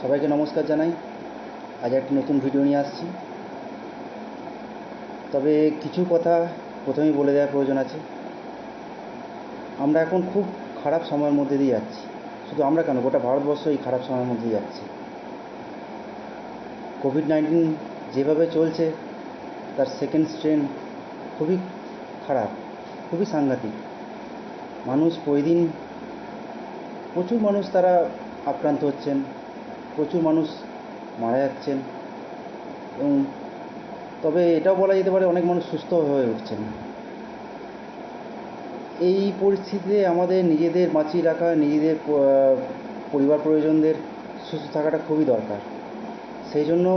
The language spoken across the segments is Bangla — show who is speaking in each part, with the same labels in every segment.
Speaker 1: সবাইকে নমস্কার জানাই। আজ একটা নতুন ভিডিও নিয়ে আসছি। তবে কিছু কথা প্রথমেই বলে দেওয়ার প্রয়োজন আছে। আমরা এখন খুব খারাপ সময়ের মধ্যে দিয়ে যাচ্ছি। শুধু আমরা কেন, গোটা ভারতবর্ষ এই খারাপ সময়ের মধ্যে দিয়ে যাচ্ছে। কোভিড-19 যেভাবে চলছে, তার সেকেন্ড স্ট্রেন খুবই খারাপ, খুবই সাংঘাতিক। মানুষ প্রতিদিন, প্রচুর মানুষ তারা আক্রান্ত হচ্ছেন, প্রচুর মানুষ মারা যাচ্ছেন, এবং তবে এটাও বলা যেতে পারে অনেক মানুষ সুস্থ হয়ে উঠছেন। এই পরিস্থিতিতে আমাদের নিজেদের বাঁচিয়ে রাখা, নিজেদের পরিবার পরিজনদের সুস্থ থাকাটা খুবই দরকার। সেই জন্য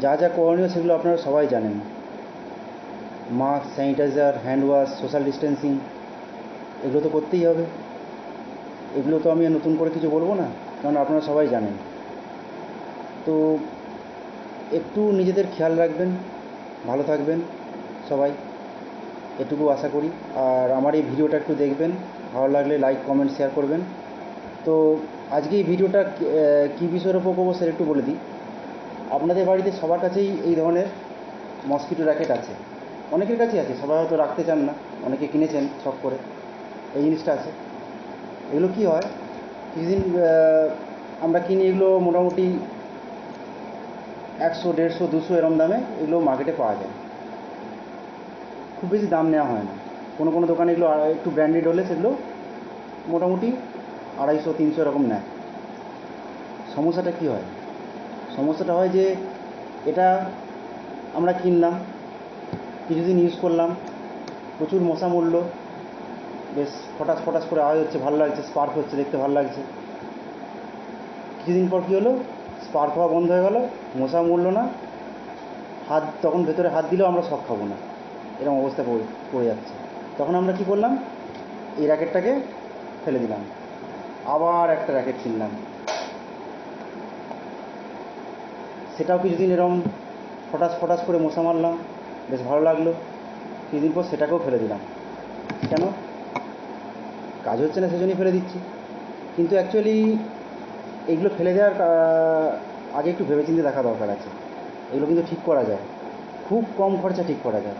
Speaker 1: যা যা করণীয় সেগুলো আপনারা সবাই জানেন। Mask, sanitiser, hand wash, social distancing, এগুলো তো করতেই হবে। এগুলো তো আমি নতুন করে কিছু বলবো না, কারণ আপনারা সবাই জানেন। তো একটু নিজেদের খেয়াল রাখবেন, ভালো থাকবেন সবাই, এটুকু আশা করি। আর আমার এই ভিডিওটা একটু দেখবেন, ভালো লাগলে লাইক, কমেন্ট, শেয়ার করবেন। তো আজকে এই ভিডিওটা কী বিষয়ের ওপর করবো সেটা একটু বলে দিই। আপনাদের বাড়িতে সবার কাছেই এই ধরনের মসকিটো র্যাকেট আছে, অনেকের কাছেই আছে, সবাই হয়তো রাখতে চান না, অনেকে কিনেছেন শখ করে। এই জিনিসটা আছে। এগুলো কী হয়, কিছুদিন আমরা কিনি, এগুলো মোটামুটি 100, 150, 200 এরম দামে এগুলো মার্কেটে পাওয়া যায়। খুব বেশি দাম নেওয়া হয় না। কোনো কোনো দোকানে এগুলো একটু ব্র্যান্ডেড হলে সেগুলো মোটামুটি 250, 300 এরকম নেয়। সমস্যাটা কী হয়, সমস্যাটা হয় যে এটা আমরা কিনলাম, কিছুদিন ইউজ করলাম, প্রচুর মশা মরল, বেশ ফটাস ফটাস করে আওয়াজ হচ্ছে, ভালো লাগছে, স্পার্ক হচ্ছে, দেখতে ভালো লাগছে। কিছুদিন পর কী হলো, স্পার্ক হওয়া বন্ধ হয়ে গেল, মশা মরল না, তখন ভেতরে হাত দিলেও আমরা শক খাবো না, এরকম অবস্থা পড়ে যাচ্ছে। তখন আমরা কী করলাম, এই র্যাকেটটাকে ফেলে দিলাম, আবার একটা র্যাকেট কিনলাম। সেটাও কিছুদিন এরকম ফটাস ফটাস করে মশা মারলাম, বেশ ভালো লাগলো। কিছুদিন পর সেটাকেও ফেলে দিলাম। কেন? কাজ হচ্ছে না সেজন্যই ফেলে দিচ্ছি। কিন্তু অ্যাকচুয়ালি এগুলো ফেলে দেওয়ার আগে একটু ভেবেচিন্তে দেখা দরকার আছে। এগুলো কিন্তু ঠিক করা যায়, খুব কম খরচা ঠিক করা যায়।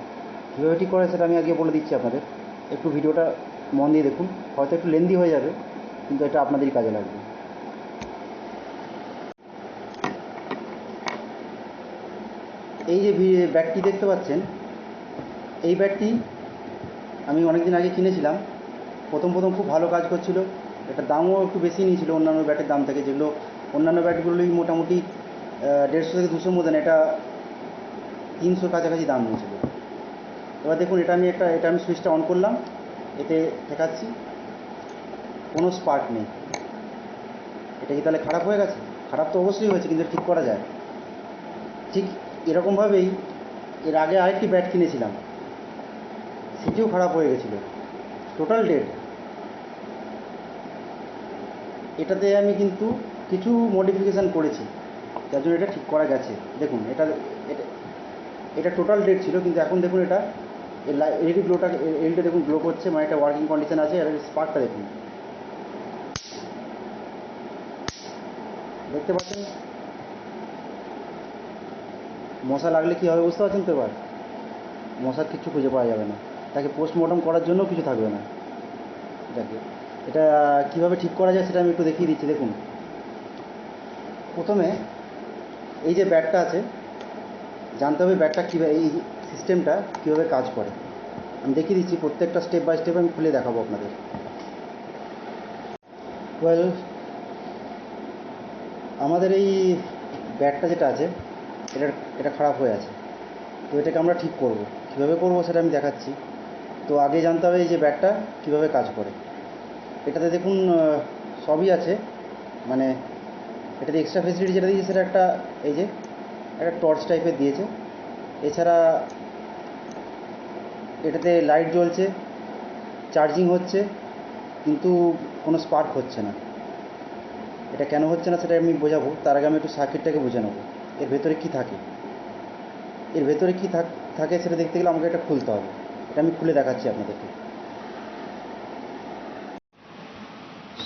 Speaker 1: কীভাবে ঠিক করা যায় সেটা আমি আগে বলে দিচ্ছি আপনাদের। একটু ভিডিওটা মন দিয়ে দেখুন, হয়তো একটু লেন্দি হয়ে যাবে, কিন্তু এটা আপনাদেরই কাজে লাগবে। এই যে ব্যাগটি দেখতে পাচ্ছেন, এই ব্যাগটি আমি অনেক দিন আগে কিনেছিলাম। প্রথম প্রথম খুব ভালো কাজ করছিল। এটার দামও একটু বেশি নিয়েছিল অন্যান্য ব্যাটের দাম থেকে, যেগুলো অন্যান্য ব্যাটগুলোই মোটামুটি 150 থেকে 200 মধ্যে, এটা 300 কাছাকাছি দাম নিয়েছিল। এবার দেখুন, এটা আমি সুইচটা অন করলাম, এতে দেখাচ্ছি কোনো স্পার্ক নেই। এটা কি তাহলে খারাপ হয়ে গেছে? খারাপ তো অবশ্যই হয়েছে, কিন্তু ঠিক করা যায়। ঠিক এরকমভাবেই এর আগে আরেকটি ব্যাট কিনেছিলাম, সেটিও খারাপ হয়ে গেছিলো, টোটাল ডেড। এটাতে আমি কিন্তু কিছু মডিফিকেশান করেছি, যার জন্য এটা ঠিক করা গেছে। দেখুন, এটা এটা এটা টোটাল ডেড ছিল, কিন্তু এখন দেখুন এটা এলইডি গ্লোটা, এলইডিটা দেখুন গ্লো করছে, মানে এটা ওয়ার্কিং কন্ডিশন আছে। আর স্পার্কটা দেখুন, দেখতে পাচ্ছেন মশা লাগলে কী হবে বুঝতে পারছেন তো? এবার মশার কিছু খুঁজে পাওয়া যাবে না, তাকে পোস্টমর্টম করার জন্য কিছু থাকবে না। এটাকে এটা কীভাবে ঠিক করা যায় সেটা আমি একটু দেখিয়ে দিচ্ছি। দেখুন, প্রথমে এই যে ব্যাটটা আছে, জানতে হবে ব্যাটটা কীভাবে, এই সিস্টেমটা কীভাবে কাজ করে। আমি দেখিয়ে দিচ্ছি, প্রত্যেকটা স্টেপ বাই স্টেপ আমি খুলে দেখাবো আপনাদের। ওয়েল, আমাদের এই ব্যাটটা যেটা আছে, এটা এটা খারাপ হয়ে আছে। তো এটাকে আমরা ঠিক করব, কীভাবে করব সেটা আমি দেখাচ্ছি। তো আগে জানতে হবে এই যে ব্যাটটা কীভাবে কাজ করে। এটাতে দেখুন সবই আছে, মানে এটাতে এক্সট্রা ফেসিলিটি যেটা দিয়েছে সেটা একটা, এই যে একটা টর্চ টাইপের দিয়েছে। এছাড়া এটাতে লাইট জ্বলছে, চার্জিং হচ্ছে, কিন্তু কোনো স্পার্ক হচ্ছে না। এটা কেন হচ্ছে না সেটা আমি বোঝাবো, তার আগে আমি একটু সার্কিটটাকে বুঝে নেবো। এর ভেতরে কী থাকে, এর ভেতরে কী থাকে সেটা দেখতে গেলে আমাকে এটা খুলতে হবে। এটা আমি খুলে দেখাচ্ছি আপনাদেরকে।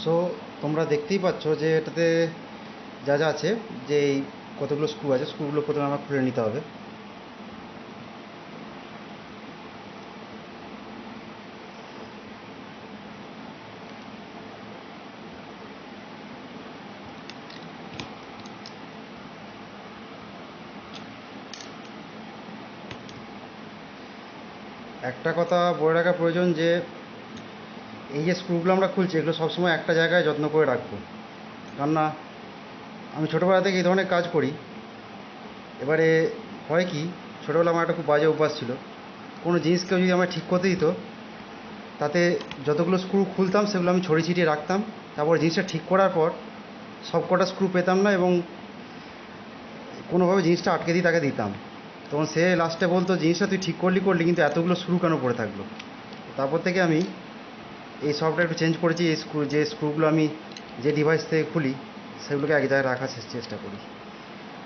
Speaker 1: সো তোমরা দেখতেই পাচ্ছ যে এটাতে যা যা আছে, যে এই কতগুলো স্ক্রু আছে, স্ক্রুগুলো প্রথমে আমার খুলে নিতে হবে। একটা কথা বলে রাখা প্রয়োজন যে এই যে স্ক্রুগুলো আমরা খুলছি, এগুলো সবসময় একটা জায়গায় যত্ন করে রাখবো। কেননা আমি ছোটোবেলা থেকে এই ধরনের কাজ করি। এবারে হয় কি, ছোটোবেলা আমার একটা খুব বাজে অভ্যাস ছিল, কোনো জিনিস কেউ যদি আমার ঠিক করতে দিত, তাতে যতগুলো স্ক্রু খুলতাম সেগুলো আমি ছড়িয়ে ছিটিয়ে রাখতাম। তারপর জিনিসটা ঠিক করার পর সব কটা স্ক্রু পেতাম না এবং কোনোভাবে জিনিসটা আটকে দিয়ে তাকে দিতাম। তখন সে লাস্টে বলতো, জিনিসটা তুই ঠিক করলি কিন্তু এতগুলো স্ক্রু কেন পড়ে থাকলো। তারপর থেকে আমি এই সফটওয়্যার একটু চেঞ্জ করেছি। এই যে স্ক্রুগুলো আমি যে ডিভাইস থেকে খুলি সেগুলোকে এক জায়গায় রাখার চেষ্টা করি।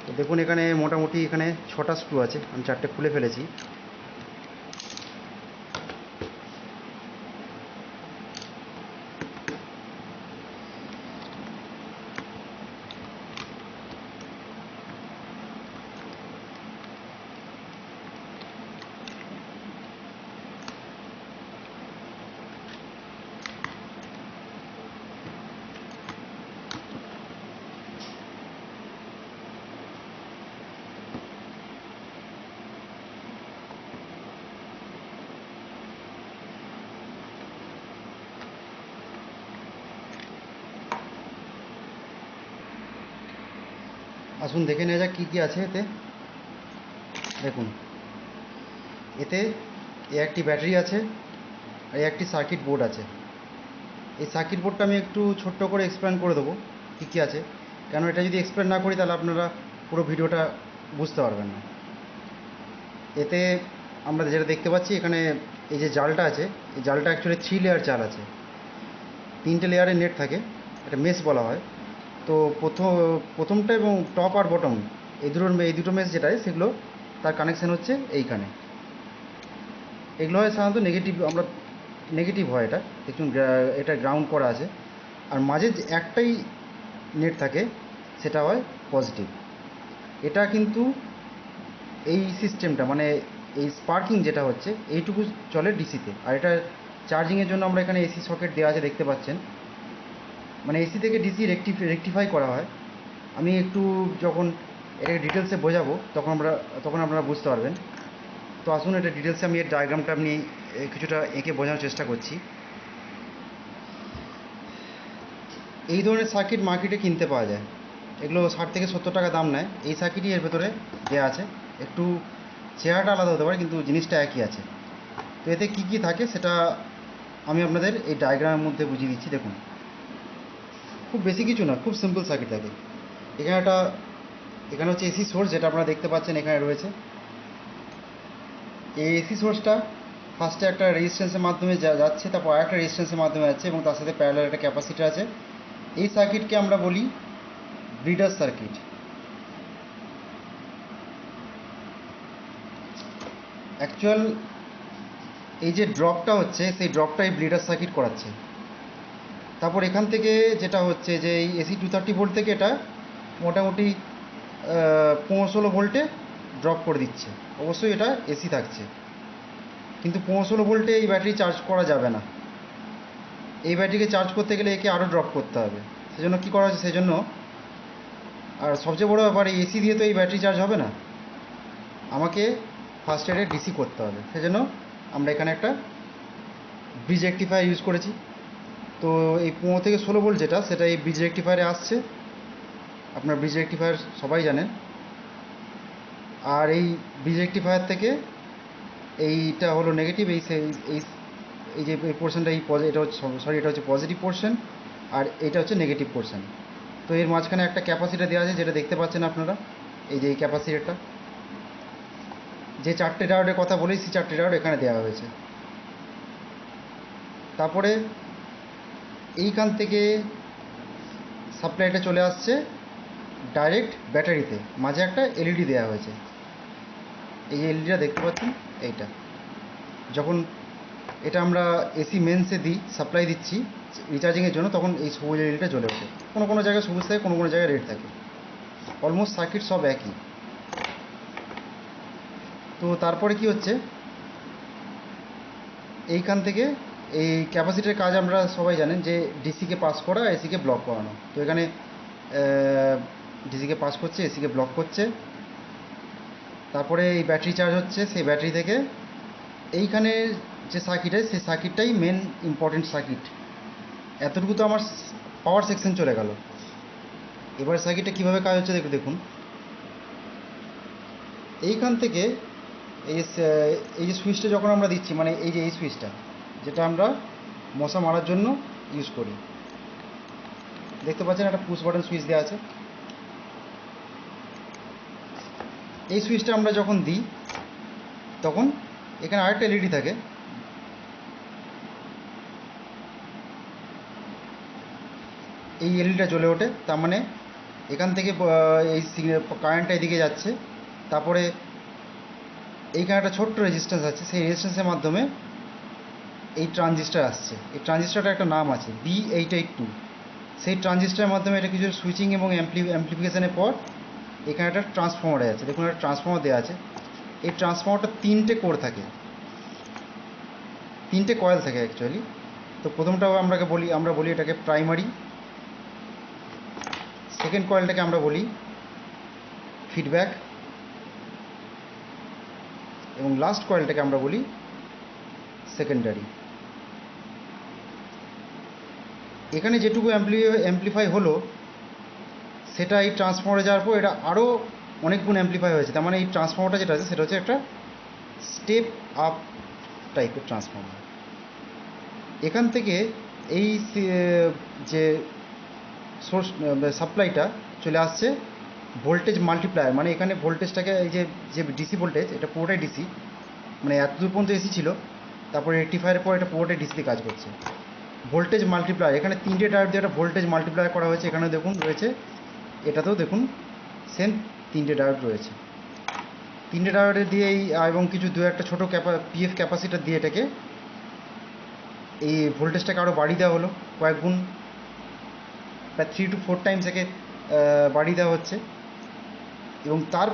Speaker 1: তো দেখুন এখানে মোটামুটি এখানে 6টা স্ক্রু আছে, আমি 4টে খুলে ফেলেছি। আসুন দেখে নেওয়া যাক কী কী আছে এতে। দেখুন, এতে একটি ব্যাটারি আছে আর একটি সার্কিট বোর্ড আছে। এই সার্কিট বোর্ডটা আমি একটু ছোট্ট করে এক্সপ্লেন করে দেবো কী কী আছে, কেন এটা যদি এক্সপ্লেন না করি তাহলে আপনারা পুরো ভিডিওটা বুঝতে পারবেন না। এতে আমরা যেটা দেখতে পাচ্ছি, এখানে এই যে জালটা আছে, এই জালটা অ্যাকচুয়ালি 3 লেয়ার জাল আছে। 3টে লেয়ারের নেট থাকে, এটা মেশ বলা হয়। তো প্রথমটা এবং টপ আর বটম এই দুটো মেশ যেটাই, সেগুলো তার কানেকশান হচ্ছে এইখানে। এগুলো হয় সাধারণত নেগেটিভ হয়। এটা দেখুন, এটা গ্রাউন্ড করা আছে। আর মাঝে যে একটাই নেট থাকে সেটা হয় পজিটিভ। এটা কিন্তু এই সিস্টেমটা মানে এই স্পার্কিং যেটা হচ্ছে এইটুকু চলে ডিসিতে। আর এটা চার্জিংয়ের জন্য আমরা এখানে এসি সকেট দেওয়া আছে, দেখতে পাচ্ছেন। মানে এসি থেকে ডিসি রেকটিফাই করা হয়। আমি একটু যখন এটাকে ডিটেলসে বোঝাবো তখন আপনারা বুঝতে পারবেন। তো আসুন এটা ডিটেলসে আমি এর ডায়াগ্রামটা আপনি কিছুটা এঁকে বোঝানোর চেষ্টা করছি। এই ধরনের সার্কিট মার্কেটে কিনতে পাওয়া যায়, এগুলো 60 থেকে 70 টাকা দাম নেয়। এই সার্কিটই এর ভেতরে দেওয়া আছে, একটু চেহারাটা আলাদা হতে পারে কিন্তু জিনিসটা একই আছে। তো এতে কী কী থাকে সেটা আমি আপনাদের এই ডায়াগ্রামের মধ্যে বুঝিয়ে দিচ্ছি। দেখুন, খুব বেশি কিছু না, খুব সিম্পল সার্কিট থাকে। এখানে হচ্ছে এসি সোর্স, যেটা আপনারা দেখতে পাচ্ছেন এখানে রয়েছে। এই এসি সোর্সটা ফার্স্টে একটা রেজিস্ট্যান্সের মাধ্যমে যাচ্ছে, তারপর আরেকটা রেজিস্ট্যান্সের মাধ্যমে যাচ্ছে এবং তার সাথে প্যারালাল একটা ক্যাপাসিটার আছে। এই সার্কিটকে আমরা বলি ব্রিডার সার্কিট। অ্যাকচুয়াল এই যে ড্রপটা হচ্ছে, সেই ড্রপটাই ব্রিডার সার্কিট করাচ্ছে। তারপর এখান থেকে যেটা হচ্ছে যে এই এসি 230 ভোল্ট থেকে এটা মোটামুটি 15-16 ভোল্টে ড্রপ করে দিচ্ছে। অবশ্যই এটা এসি থাকছে, কিন্তু 15-16 ভোল্টে এই ব্যাটারি চার্জ করা যাবে না। এই ব্যাটারিকে চার্জ করতে গেলে একে আরও ড্রপ করতে হবে। সেজন্য কী করা হচ্ছে, সেজন্য আর সবচেয়ে বড় ব্যাপার, এই এসি দিয়ে তো এই ব্যাটারি চার্জ হবে না, আমাকে ফার্স্ট এডে ডিসি করতে হবে। সেজন্য আমরা এখানে একটা ব্রিজ রেকটিফায়ার ইউজ করেছি। তো এই 15 থেকে 16 ভোল্ট যেটা, সেটা এই ব্রিজ রেকটিফায়ারে আসছে। আপনার ব্রিজ রেকটিফায়ার সবাই জানেন। আর এই ব্রিজ রেকটিফায়ার থেকে এইটা হলো নেগেটিভ, এই এই যে এই পোর্শনটা, এটা হচ্ছে পজিটিভ পোর্শন, আর এটা হচ্ছে নেগেটিভ পোর্শন। তো এর মাঝখানে একটা ক্যাপাসিটার দেওয়া আছে, যেটা দেখতে পাচ্ছেন আপনারা। এই যে এই ক্যাপাসিটারটা, যে 4টে ডায়োডের কথা বলেছি, 4টে ডায়োড এখানে দেওয়া হয়েছে। তারপরে এইখান থেকে সাপ্লাইটা চলে আসছে ডাইরেক্ট ব্যাটারিতে, মাঝে একটা এলইডি দেওয়া হয়েছে। এই যে এলইডিটা দেখতে পাচ্ছেন, এইটা যখন এটা আমরা এসি মেন্সে দিই, সাপ্লাই দিচ্ছি রিচার্জিংয়ের জন্য, তখন এই সবুজ এলইডিটা জ্বলে ওঠে। কোনো কোনো জায়গায় সবুজ থাকে, কোনো কোনো জায়গায় রেড থাকে। অলমোস্ট সার্কিট সব একই। তো তারপরে কি হচ্ছে, এইখান থেকে এই ক্যাপাসিটির কাজ আমরা সবাই জানেন যে ডিসিকে পাস করা, এসিকে ব্লক করানো। তো এখানে ডিসিকে পাস করছে, এসিকে ব্লক করছে। তারপরে এই ব্যাটারি চার্জ হচ্ছে, সেই ব্যাটারি থেকে এইখানে যে সার্কিট আছে সেই সার্কিটটাই মেন ইম্পর্টেন্ট সার্কিট। এতটুকু তো আমার পাওয়ার সেকশন চলে গেল। এবার সার্কিটটা কীভাবে কাজ হচ্ছে দেখুন। এইখান থেকে এই যে সুইচটা যখন আমরা দিচ্ছি, মানে এই যে এই সুইচটা যেটা আমরা মশা মারার জন্য ইউজ করি, দেখতে পাচ্ছেন একটা পুশ বাটন সুইচ দেওয়া আছে। এই সুইচটা আমরা যখন দিই তখন এখানে আরেকটা এলইডি থাকে, এই এলইডিটা জ্বলে ওঠে। তার মানে এখান থেকে এই কারেন্টটা এদিকে যাচ্ছে। তারপরে এইখানে একটা ছোট্ট রেজিস্ট্যান্স আছে, সেই রেজিস্ট্যান্সের মাধ্যমে এই ট্রানজিস্টার আসছে। এই ট্রানজিস্টারটার একটা নাম আছে B882। সেই ট্রানজিস্টারের মাধ্যমে এটা কিছু সুইচিং এবং অ্যাম্প্লিফিকেশানের পর এখানে একটা ট্রান্সফর্মার আছে। দেখুন একটা ট্রান্সফর্মার দেওয়া আছে। এই ট্রান্সফর্মারটা 3টে কোর থাকে, 3টে কয়েল থাকে অ্যাকচুয়ালি। তো প্রথমটাও আমরা বলি এটাকে প্রাইমারি, সেকেন্ড কয়েলটাকে আমরা বলি ফিডব্যাক, এবং লাস্ট কয়েলটাকে আমরা বলি সেকেন্ডারি। এখানে যেটুকু অ্যাম্প্লিফাই হলো সেটা এই ট্রান্সফর্মারে যাওয়ার পর এটা আরও অনেক গুণ অ্যাম্প্লিফাই হয়েছে। তার মানে এই ট্রান্সফর্মারটা যেটা আছে সেটা হচ্ছে একটা স্টেপ আপ টাইপের ট্রান্সফর্মার। এখান থেকে এই যে সোর্স সাপ্লাইটা চলে আসছে ভোল্টেজ মাল্টিপ্লায়ার, মানে এখানে ভোল্টেজটাকে এই যে ডিসি ভোল্টেজ, এটা পুরোটাই ডিসি, মানে এতদূর পর্যন্ত এসি ছিল, তারপরে রেকটিফায়ারের পর এটা পুরোটাই ডিসিতে কাজ করছে। ভোল্টেজ মাল্টিপ্লায়ার, এখানে 3টে ডায়োড দিয়ে একটা ভোল্টেজ মাল্টিপ্লায়ার করা হয়েছে। এখানে দেখুন রয়েছে, এটাতেও দেখুন সেম 3টে ডায়োড রয়েছে। 3টে ডায়োডে দিয়ে এবং কিছু একটা ছোটো পিএফ ক্যাপাসিটার দিয়ে এটাকে এই ভোল্টেজটাকে আরও বাড়িয়ে দেওয়া হলো কয়েক গুণ, প্রায় 3 to 4 টাইমস একে বাড়িয়ে দেওয়া হচ্ছে। এবং তার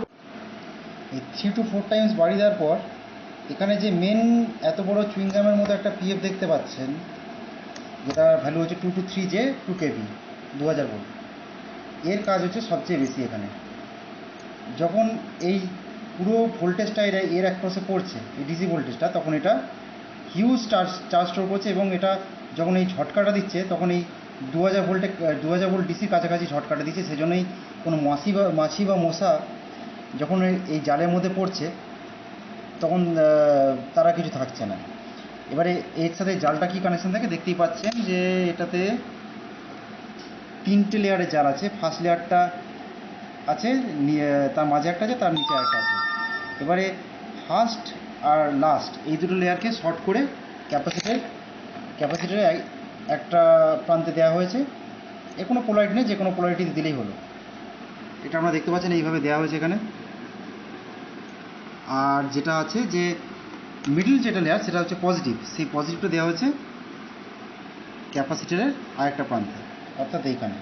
Speaker 1: এই 3 to 4 টাইমস বাড়িয়ে দেওয়ার পর এখানে যে মেন এত বড় চুইংগামের মতো একটা পিএফ দেখতে পাচ্ছেন, যেটার ভ্যালু হচ্ছে 2 to 3 যে 2 kV 2000 ভোল্ট, এর কাজ হচ্ছে সবচেয়ে বেশি এখানে। যখন এই পুরো ভোল্টেজটা এর একপাশে পড়ছে, এই ডিসি ভোল্টেজটা, তখন এটা হিউজ চার্জ স্টোর করছে, এবং এটা যখন এই ঝটকাটা দিচ্ছে তখন এই 2000 ভোল্ট ডিসির কাছাকাছি ঝটকাটা দিচ্ছে। সেজন্যই কোনো মাছি বা মশা যখন এই জালের মধ্যে পড়ছে তখন তারা কিছু থাকছে না। এবারে এর সাথে জালটা কি কানেকশন থাকে দেখতেই পাচ্ছেন যে এটাতে 3টে লেয়ারের জাল আছে। ফার্স্ট লেয়ারটা আছে, তার মাঝে একটা আছে, তার নিচে একটা আছে। এবারে ফার্স্ট আর লাস্ট এই দুটো লেয়ারকে শর্ট করে ক্যাপাসিটারে একটা প্রান্তে দেওয়া হয়েছে। এ কোনো পোলারিটি নেই, যে কোনো পোলারিটি দিলেই হলো। এটা আমরা দেখতে পাচ্ছেন এইভাবে দেওয়া হয়েছে এখানে। আর যেটা আছে যে মিডল যেটা লেয়ার সেটা হচ্ছে পজিটিভ, সেই পজিটিভটা দেওয়া হয়েছে ক্যাপাসিটারের আরেকটা প্রান্তে, অর্থাৎ এইখানে।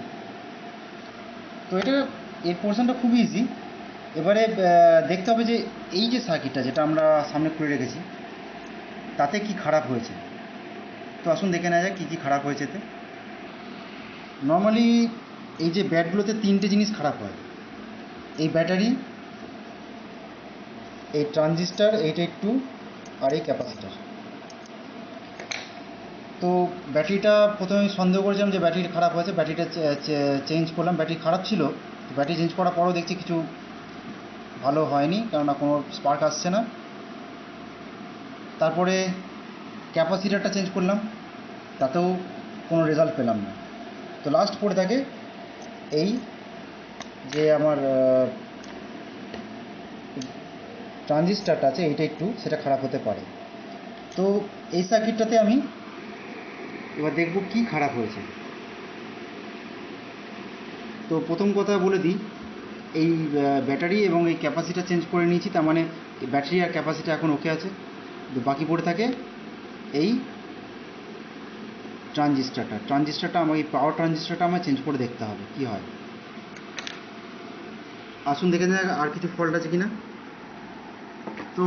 Speaker 1: তো এটা এই পোর্শনটা খুব ইজি। এবারে দেখতে হবে যে এই যে সার্কিটটা যেটা আমরা সামনে খুলে রেখেছি তাতে কি খারাপ হয়েছে। তো আসুন দেখে নেওয়া যাক কী কী খারাপ হয়েছে এতে। নর্মালি এই যে ব্যাটগুলোতে 3টে জিনিস খারাপ হয়, এই ব্যাটারি, এই ট্রানজিস্টার 882 আর এই ক্যাপাসিটার। তো ব্যাটারিটা প্রথমে আমি সন্দেহ করেছিলাম যে ব্যাটারি খারাপ হয়েছে, ব্যাটারিটা চেঞ্জ করলাম। ব্যাটারি খারাপ ছিল, ব্যাটারি চেঞ্জ করার পরও দেখছি কিছু ভালো হয়নি, কেননা কোনো স্পার্ক আসছে না। তারপরে ক্যাপাসিটারটা চেঞ্জ করলাম, তাতেও কোনো রেজাল্ট পেলাম না। তো লাস্ট পড়ে থাকে এই যে আমার ট্রানজিস্টারটা আছে 882, সেটা খারাপ হতে পারে। তো এই সার্কিটটাতে আমি এবার দেখব কি খারাপ হয়েছে। তো প্রথম কথা বলে দিই, এই ব্যাটারি এবং এই ক্যাপাসিটার চেঞ্জ করে নিয়েছি, তার মানে ব্যাটারি আর ক্যাপাসিটার এখন ওকে আছে। বাকি পড়ে থাকে এই ট্রানজিস্টারটা আমার এই পাওয়ার ট্রানজিস্টারটা আমার চেঞ্জ করে দেখতে হবে কি হয়। আসুন দেখে যাক আর কিছু ফল্ট আছে কিনা। তো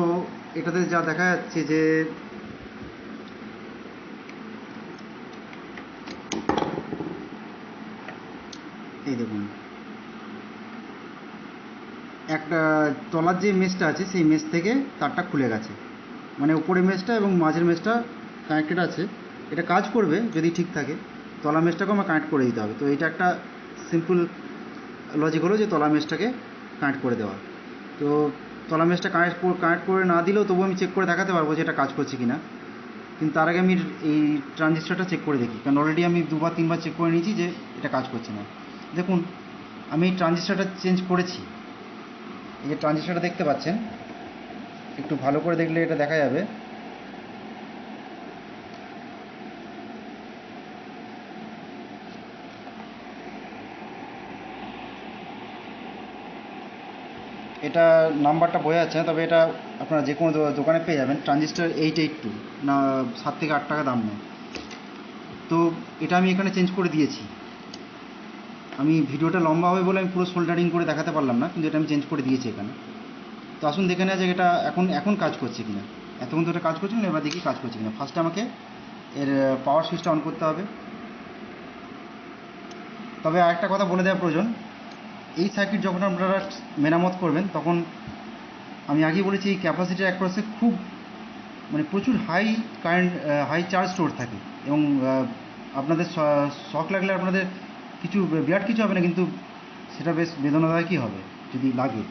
Speaker 1: এটাতে যা দেখা যাচ্ছে যে এই দেখুন, একটা তলার যে মেশটা আছে সেই মেশ থেকে তারটা খুলে গেছে, মানে উপরে মেশটা এবং মাঝের মেশটা কানেক্টেড আছে। এটা কাজ করবে যদি ঠিক থাকে, তলা মেশটাকেও আমার কানেক্ট করে দিতে হবে। তো এটা একটা সিম্পল লজিক হলো যে তলা মেশটাকে কানেক্ট করে দেওয়া। তো তলা মেশটা কানেক্ট করে না দিলেও তবু আমি চেক করে দেখাতে পারবো যে এটা কাজ করছে কি না। কিন্তু তার আগে আমি এই ট্রানজিস্টারটা চেক করে দেখি, কারণ অলরেডি আমি দুবার তিনবার চেক করে নিয়েছি যে এটা কাজ করছে না। দেখুন, আমি এই ট্রানজিস্টারটা চেঞ্জ করেছি। এই যে ট্রানজিস্টারটা দেখতে পাচ্ছেন, একটু ভালো করে দেখলে এটা দেখা যাবে। এটা নাম্বারটা বোঝা যাচ্ছে না, তবে এটা আপনারা যে কোনো দোকানে পেয়ে যাবেন। ট্রানজিস্টার 882, না 7 থেকে 8 টাকা দাম নেয়। তো এটা আমি এখানে চেঞ্জ করে দিয়েছি। আমি ভিডিওটা লম্বা হবে বলে আমি পুরো সোল্ডারিং করে দেখাতে পারলাম না, কিন্তু এটা আমি চেঞ্জ করে দিয়েছি এখানে। তো আসুন দেখে নেওয়া যাক এটা এখন এখন কাজ করছে কিনা। এতক্ষণ তো এটা কাজ করছিল না, এবার দেখি কাজ করছে কিনা। ফার্স্টে আমাকে এর পাওয়ার সুইচটা অন করতে হবে। তবে আরেকটা কথা বলে দেওয়া প্রয়োজন, এই সার্কিট যখন আপনারা মেরামত করবেন তখন আমি আগেই বলেছি এই ক্যাপাসিটির অ্যাক্রসে খুব মানে প্রচুর high current, high charge store থাকে, এবং আপনাদের শক লাগলে আপনাদের কিছু বিরাট কিছু হবে না, কিন্তু সেটা বেশ বেদনাদায়কই হবে যদি লাগে,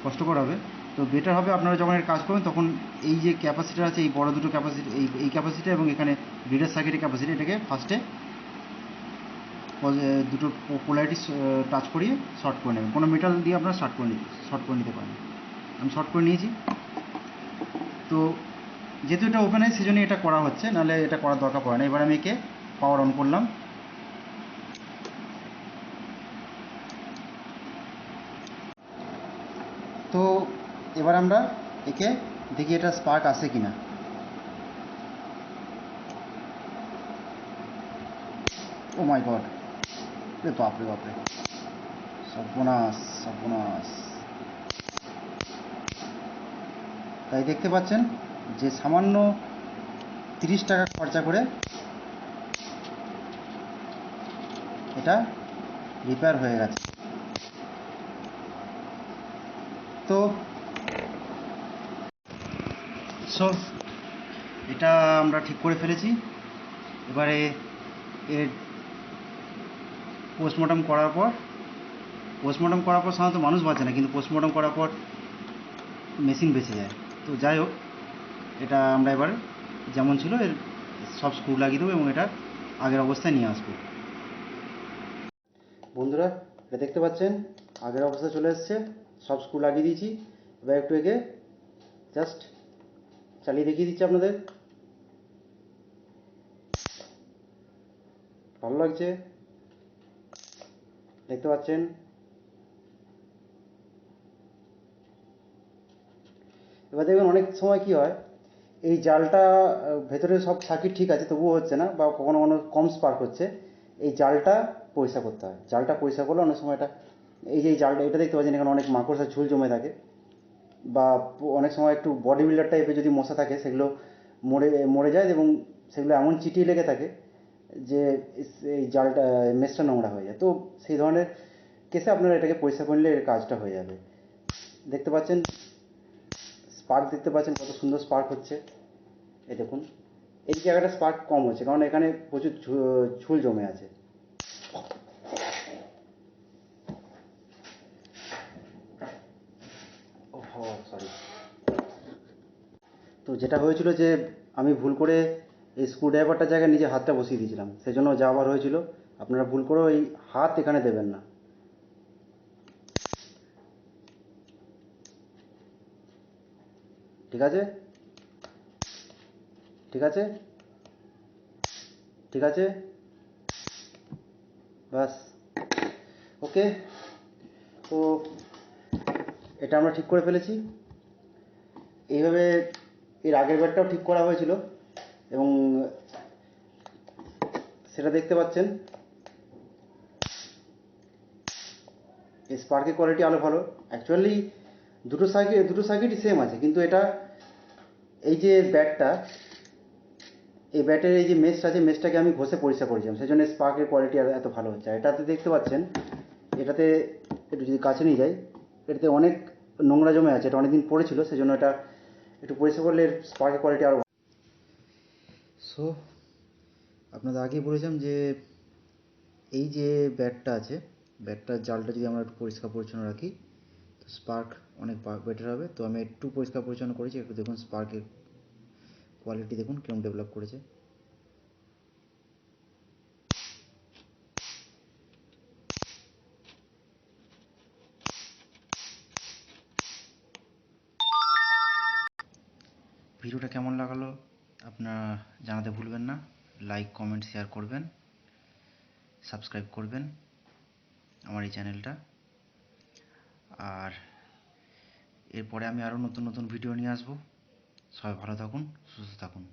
Speaker 1: কষ্টকর হবে। তো বেটার হবে আপনারা যখন এর কাজ করবেন তখন এই যে ক্যাপাসিটার আছে, এই বড় দুটো ক্যাপাসিটি, এই ক্যাপাসিটি এবং এখানে ব্রিডার সার্কিটের ক্যাপাসিটি, এটাকে ফার্স্টে দুটো পোলারিটি টাচ করিয়ে শর্ট করে নেবেন। কোনো মেটাল দিয়ে আপনারা শর্ট করে নিতে পারেন। আমি শর্ট করে নিয়েছি। তো যেহেতু এটা ওপেন হয় সেজন্য এটা করা হচ্ছে, নাহলে এটা করার দরকার পড়ে না। এবার আমি একে পাওয়ার অন করলাম। তো এবার আমরা একে দেখি এটা স্পার্ক আসে কিনা। ও মাই গড, রে বাপরে বাপরে, সর্বনাশ সর্বনাশ। তাই দেখতে পাচ্ছেন যে সামান্য 30 টাকা খরচা করে এটা রিপেয়ার হয়ে গেছে। তো সো এটা আমরা ঠিক করে ফেলেছি। এবারে এর পোস্টমর্টম করার পর সাধারণত মানুষ বাঁচে না, কিন্তু পোস্টমর্টম করার পর মেশিন বেঁচে যায়। তো যাই হোক, এটা আমরা এবার যেমন ছিল এর সব স্ক্রু লাগিয়ে দেবো এবং এটা আগের অবস্থায় নিয়ে আসবো। বন্ধুরা, এটা দেখতে পাচ্ছেন আগের অবস্থায় চলে এসছে, সব স্ক্রু লাগিয়ে দিয়েছি। এবার একটু একে জাস্ট চালিয়ে দেখিয়ে দিচ্ছি আপনাদের। ভালো লাগছে, দেখতে পাচ্ছেন। এবার দেখবেন অনেক সময় কি হয়, এই জালটা ভেতরে সব সার্কিট ঠিক আছে তবুও হচ্ছে না, বা কখনো কখনো কম স্পার্ক হচ্ছে। এই জালটা পরিষ্কার করতে হয়। জালটা পরিষ্কার করলে অনেক সময় এটা, এই যে এই জালটা, এটা দেখতে পাচ্ছেন এখানে অনেক মাকড়সার ঝুল জমে থাকে, বা অনেক সময় একটু বডি বিল্ডার টাইপের যদি মশা থাকে সেগুলো মরে মরে যায়, এবং সেগুলো এমন চিটিয়ে লেগে থাকে যে এই জালটা মেশটা নোংরা হয়ে যায়। তো সেই ধরনের কেসে আপনারা এটাকে পরিষ্কার করলে এর কাজটা হয়ে যাবে। দেখতে পাচ্ছেন স্পার্ক, দেখতে পাচ্ছেন কত সুন্দর স্পার্ক হচ্ছে। এই দেখুন, এই জায়গাটা স্পার্ক কম হচ্ছে কারণ এখানে প্রচুর ঝুল জমে আছে। ওহো সরি। তো যেটা হয়েছিল যে আমি ভুল করে এই স্ক্রুড্রাইভারটার জায়গায় নিজে হাতটা বসিয়ে দিয়েছিলাম, সেই জন্য যা আবার হয়েছিল। আপনারা ভুল করেও এই হাত এখানে দেবেন না। ঠিক আছে, ঠিক আছে, ঠিক আছে, বাস, ওকে। তো এটা আমরা ঠিক করে ফেলেছি। এইভাবে এর আগের বারটাও ঠিক করা হয়েছিল, এবং সেটা দেখতে পাচ্ছেন। স্পার্কের কোয়ালিটি আরও ভালো। অ্যাকচুয়ালি দুটো সার্কিটই সেম আছে, কিন্তু এটা এই যে ব্যাটটা, এই ব্যাটের এই যে মেশটা আছে, মেশটাকে আমি ঘষে পরিষ্কার করেছিলাম, সেই জন্য স্পার্কের কোয়ালিটি আর এত ভালো হচ্ছে। আর এটাতে দেখতে পাচ্ছেন, এটাতে একটু যদি কাছে নিয়ে যাই, এটাতে অনেক নোংরা জমে আছে, এটা অনেকদিন পড়েছিল, সেই জন্য এটা একটু পরিষ্কার করলে স্পার্কের কোয়ালিটি আরও। সো আপনাদের আগেই বলেছিলাম যে এই যে ব্যাটটা আছে, ব্যাটটার জালটা যদি আমরা একটু পরিষ্কার পরিচ্ছন্ন রাখি তো স্পার্ক অনেক বেটার হবে। তো আমি একটু পরিষ্কার পরিচ্ছন্ন করেছি, একটু দেখুন স্পার্কের কোয়ালিটি দেখুন কেমন ডেভেলপ করেছে। ভিডিওটা কেমন লাগলো আপনারা জানাতে ভুলবেন না। লাইক, কমেন্ট, শেয়ার করবেন, সাবস্ক্রাইব করবেন আমার এই চ্যানেলটা। আর এরপরে আমি আরও নতুন নতুন ভিডিও নিয়ে আসবো। সবাই ভালো থাকুন, সুস্থ থাকুন।